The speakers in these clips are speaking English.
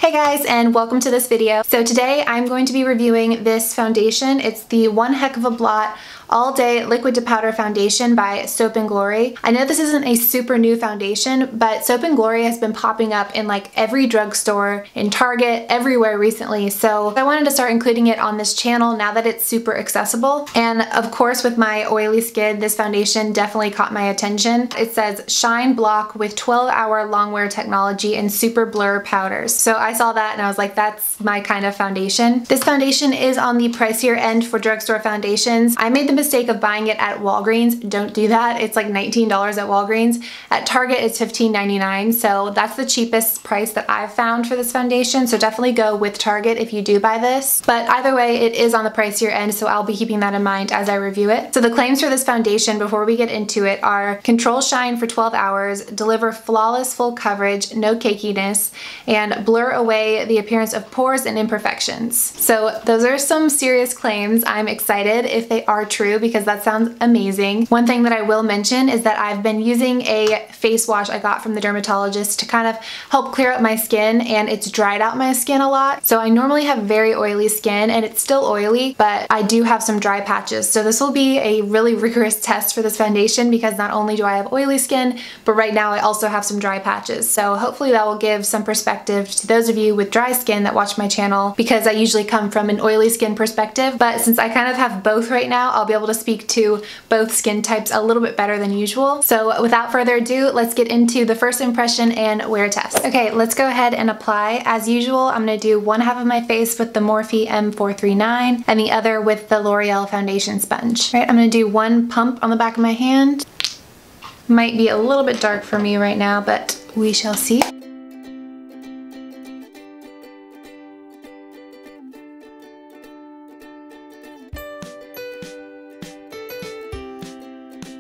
Hey guys, and welcome to this video. So today I'm going to be reviewing this foundation. It's the One Heck of a Blot All Day Liquid to Powder Foundation by Soap & Glory. I know this isn't a super new foundation, but Soap & Glory has been popping up in like every drugstore, in Target, everywhere recently. So I wanted to start including it on this channel now that it's super accessible. And of course, with my oily skin, this foundation definitely caught my attention. It says Shine Block with 12-hour long wear technology and super blur powders. So I saw that and I was like, that's my kind of foundation. This foundation is on the pricier end for drugstore foundations. I made the mistake of buying it at Walgreens. Don't do that. It's like $19 at Walgreens. At Target, it's $15.99. So that's the cheapest price that I've found for this foundation. So definitely go with Target if you do buy this. But either way, it is on the pricier end, so I'll be keeping that in mind as I review it. So the claims for this foundation before we get into it are control shine for 12 hours, deliver flawless full coverage, no cakiness, and blur away the appearance of pores and imperfections. So those are some serious claims. I'm excited if they are true because that sounds amazing. One thing that I will mention is that I've been using a face wash I got from the dermatologist to kind of help clear up my skin, and it's dried out my skin a lot. So I normally have very oily skin and it's still oily, but I do have some dry patches. So this will be a really rigorous test for this foundation because not only do I have oily skin, but right now I also have some dry patches. So hopefully that will give some perspective to those of you with dry skin that watch my channel, because I usually come from an oily skin perspective. But since I kind of have both right now, I'll be able to speak to both skin types a little bit better than usual. So without further ado, let's get into the first impression and wear test. Okay, let's go ahead and apply. As usual, I'm gonna do one half of my face with the Morphe M439 and the other with the L'Oreal foundation sponge. All right, I'm gonna do one pump on the back of my hand. Might be a little bit dark for me right now, but we shall see.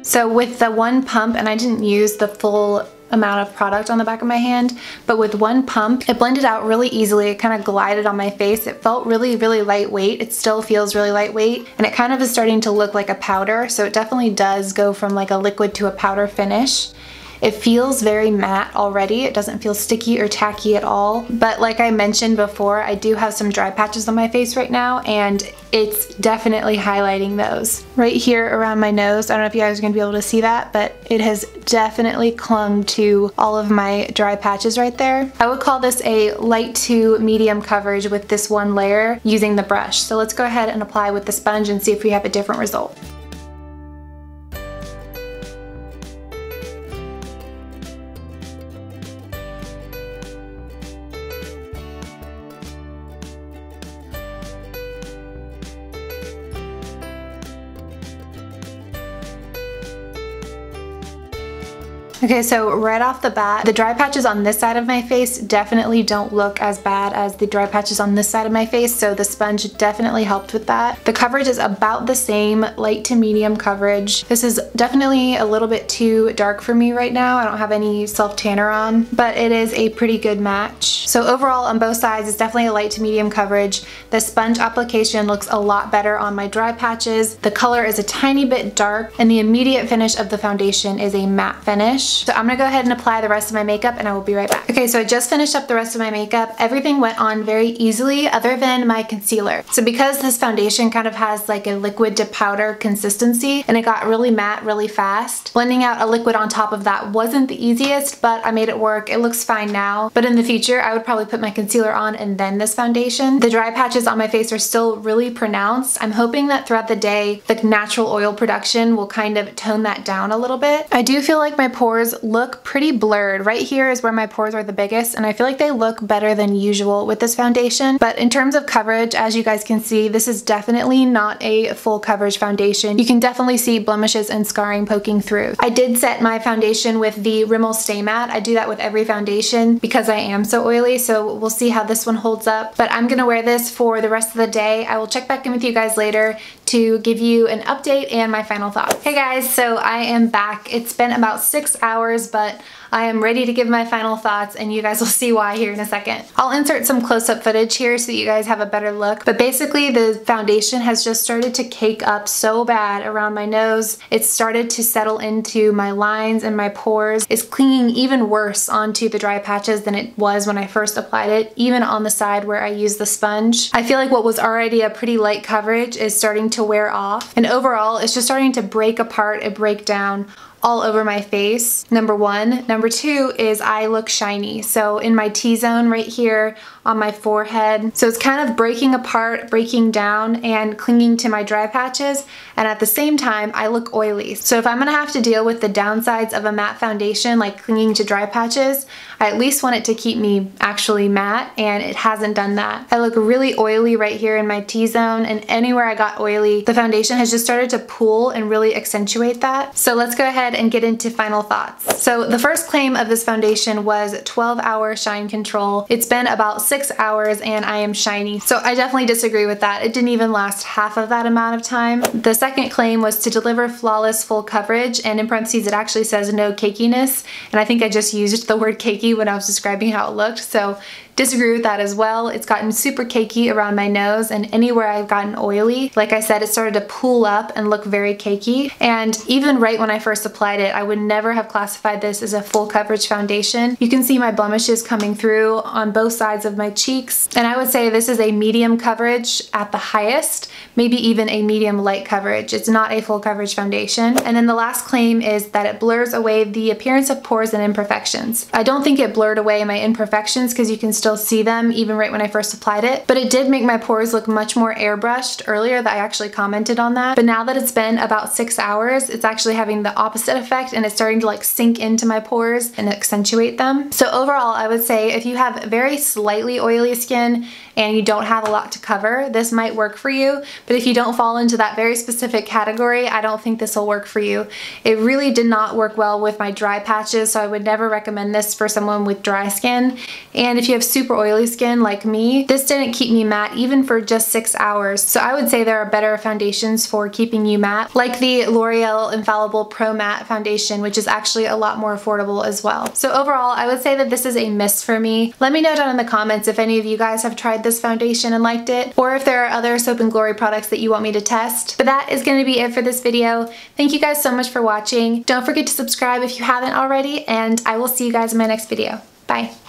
So with the one pump, and I didn't use the full amount of product on the back of my hand, but with one pump, it blended out really easily. It kind of glided on my face. It felt really, really lightweight. It still feels really lightweight, and it kind of is starting to look like a powder. So it definitely does go from like a liquid to a powder finish. It feels very matte already. It doesn't feel sticky or tacky at all. But like I mentioned before, I do have some dry patches on my face right now, and it's definitely highlighting those. Right here around my nose, I don't know if you guys are gonna be able to see that, but it has definitely clung to all of my dry patches right there. I would call this a light to medium coverage with this one layer using the brush. So let's go ahead and apply with the sponge and see if we have a different result. Okay, so right off the bat, the dry patches on this side of my face definitely don't look as bad as the dry patches on this side of my face, so the sponge definitely helped with that. The coverage is about the same, light to medium coverage. This is definitely a little bit too dark for me right now. I don't have any self-tanner on, but it is a pretty good match. So overall on both sides, it's definitely a light to medium coverage. The sponge application looks a lot better on my dry patches. The color is a tiny bit dark, and the immediate finish of the foundation is a matte finish. So I'm gonna go ahead and apply the rest of my makeup and I will be right back. Okay, so I just finished up the rest of my makeup. Everything went on very easily other than my concealer. So because this foundation kind of has like a liquid to powder consistency and it got really matte really fast, blending out a liquid on top of that wasn't the easiest, but I made it work. It looks fine now, but in the future I would probably put my concealer on and then this foundation. The dry patches on my face are still really pronounced. I'm hoping that throughout the day the natural oil production will kind of tone that down a little bit. I do feel like my pores look pretty blurred. Right here is where my pores are the biggest, and I feel like they look better than usual with this foundation. But in terms of coverage, as you guys can see, this is definitely not a full coverage foundation. You can definitely see blemishes and scarring poking through. I did set my foundation with the Rimmel Stay Matte. I do that with every foundation because I am so oily, so we'll see how this one holds up. But I'm gonna wear this for the rest of the day. I will check back in with you guys later to give you an update and my final thoughts. Hey guys, so I am back. It's been about 6 hours, but I am ready to give my final thoughts, and you guys will see why here in a second. I'll insert some close-up footage here so that you guys have a better look, but basically the foundation has just started to cake up so bad around my nose. It's started to settle into my lines and my pores. It's clinging even worse onto the dry patches than it was when I first applied it, even on the side where I used the sponge. I feel like what was already a pretty light coverage is starting to wear off, and overall it's just starting to break apart and break down all over my face, number one. Number two is I look shiny. So in my T-zone right here on my forehead. So it's kind of breaking apart, breaking down, and clinging to my dry patches. And at the same time, I look oily. So if I'm gonna have to deal with the downsides of a matte foundation, like clinging to dry patches, I at least want it to keep me actually matte, and it hasn't done that. I look really oily right here in my T-zone, and anywhere I got oily, the foundation has just started to pool and really accentuate that. So let's go ahead and get into final thoughts. So the first claim of this foundation was 12-hour shine control. It's been about 6 hours and I am shiny. So I definitely disagree with that. It didn't even last half of that amount of time. The second claim was to deliver flawless full coverage, and in parentheses it actually says no cakiness, and I think I just used the word cakey when I was describing how it looked, so disagree with that as well. It's gotten super cakey around my nose, and anywhere I've gotten oily, like I said, it started to pool up and look very cakey. And even right when I first applied it, I would never have classified this as a full coverage foundation. You can see my blemishes coming through on both sides of my cheeks, and I would say this is a medium coverage at the highest, maybe even a medium light coverage. It's not a full coverage foundation. And then the last claim is that it blurs away the appearance of pores and imperfections. I don't think it blurred away my imperfections because you can still see them even right when I first applied it, but it did make my pores look much more airbrushed earlier. That I actually commented on that, but now that it's been about 6 hours, it's actually having the opposite effect, and it's starting to like sink into my pores and accentuate them. So overall, I would say if you have very slightly oily skin and you don't have a lot to cover, this might work for you, but if you don't fall into that very specific category, I don't think this will work for you. It really did not work well with my dry patches, so I would never recommend this for someone with dry skin. And if you have super oily skin like me, this didn't keep me matte even for just 6 hours. So I would say there are better foundations for keeping you matte, like the L'Oreal Infallible Pro Matte Foundation, which is actually a lot more affordable as well. So overall, I would say that this is a miss for me. Let me know down in the comments if any of you guys have tried this foundation and liked it, or if there are other Soap & Glory products that you want me to test. But that is going to be it for this video. Thank you guys so much for watching. Don't forget to subscribe if you haven't already, and I will see you guys in my next video. Bye.